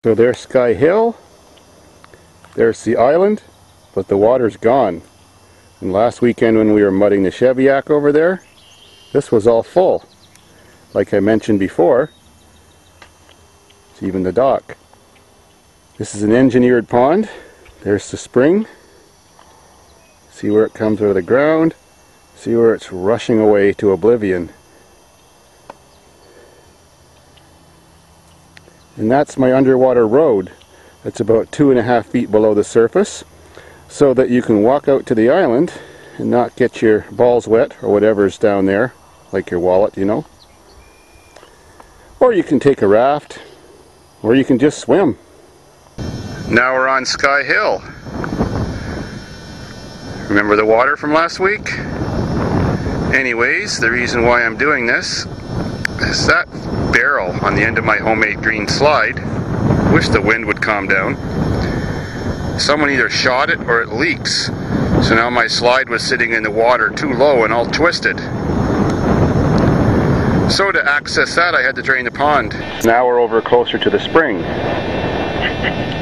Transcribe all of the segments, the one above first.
So there's Sky Hill, there's the island, but the water's gone. And last weekend when we were mudding the Cheviac over there, this was all full. Like I mentioned before, it's even the dock. This is an engineered pond. There's the spring. See where it comes out of the ground. See where it's rushing away to oblivion. And that's my underwater road. It's about 2.5 feet below the surface, so that you can walk out to the island and not get your balls wet or whatever's down there, like your wallet, you know. Or you can take a raft, or you can just swim. Now we're on Sky Hill. Remember the water from last week? Anyways, the reason why I'm doing this is that barrel on the end of my homemade green slide. Wish the wind would calm down. Someone either shot it or it leaks. So now my slide was sitting in the water too low and all twisted. So to access that I had to drain the pond. Now we're over closer to the spring.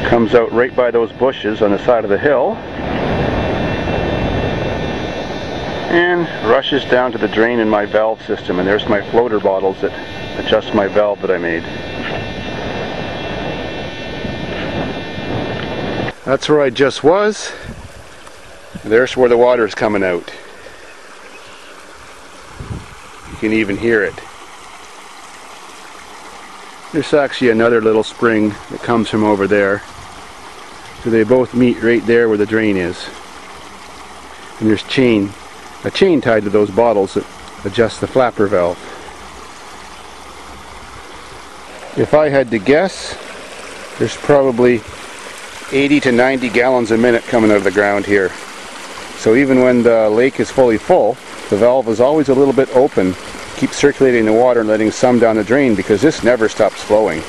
Comes out right by those bushes on the side of the hill. And rushes down to the drain in my valve system, and there's my floater bottles that adjust my valve that I made. That's where I just was. There's where the water's coming out. You can even hear it. There's actually another little spring that comes from over there. So they both meet right there where the drain is. And there's a chain tied to those bottles that adjusts the flapper valve. If I had to guess, there's probably 80 to 90 gallons a minute coming out of the ground here. So even when the lake is fully full, the valve is always a little bit open, keep circulating the water and letting some down the drain, because this never stops flowing.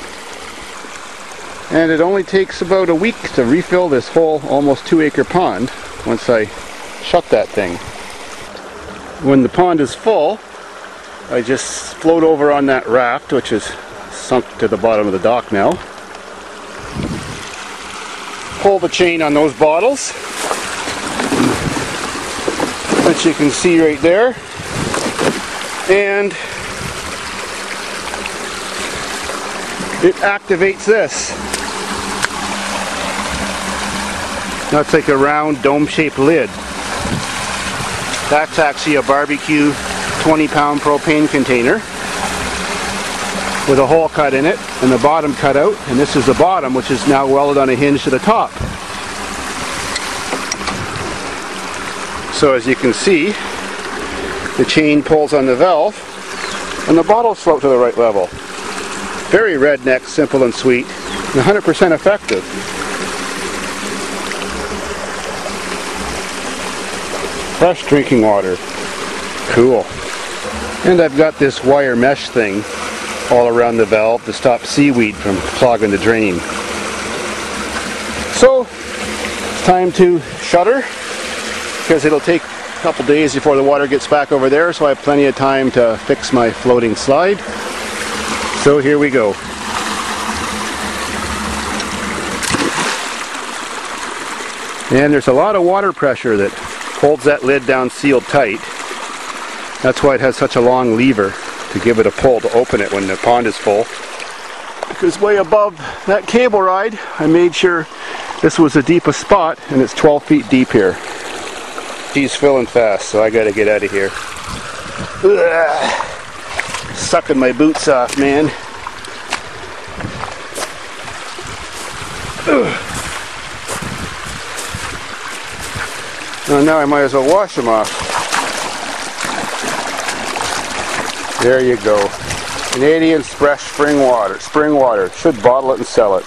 And it only takes about a week to refill this whole almost 2-acre pond once I shut that thing. When the pond is full, I just float over on that raft, which is sunk to the bottom of the dock now. Pull the chain on those bottles, which you can see right there, and it activates this. That's like a round dome-shaped lid. That's actually a barbecue 20-pound propane container with a hole cut in it and the bottom cut out, and this is the bottom, which is now welded on a hinge to the top. So as you can see, the chain pulls on the valve and the bottles float to the right level. Very redneck, simple and sweet, and 100% effective. Fresh drinking water. Cool. And I've got this wire mesh thing all around the valve to stop seaweed from clogging the drain. So, it's time to shutter, because it'll take a couple days before the water gets back over there, so I have plenty of time to fix my floating slide. So here we go. And there's a lot of water pressure that holds that lid down sealed tight. That's why it has such a long lever to give it a pull to open it when the pond is full. Because way above that cable ride, I made sure this was the deepest spot, and it's 12 feet deep here. He's filling fast, so I gotta get out of here. Ugh. Sucking my boots off, man. Ugh. Well, now I might as well wash them off. There you go. Canadian fresh spring water. Spring water. Should bottle it and sell it.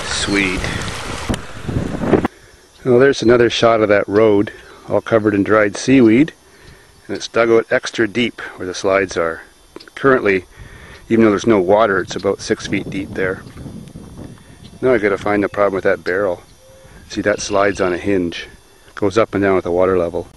Sweet. Well, there's another shot of that road, all covered in dried seaweed, and it's dug out extra deep where the slides are. Currently, even though there's no water, it's about 6 feet deep there. Now I gotta find the problem with that barrel. See, that slides on a hinge. Goes up and down with the water level.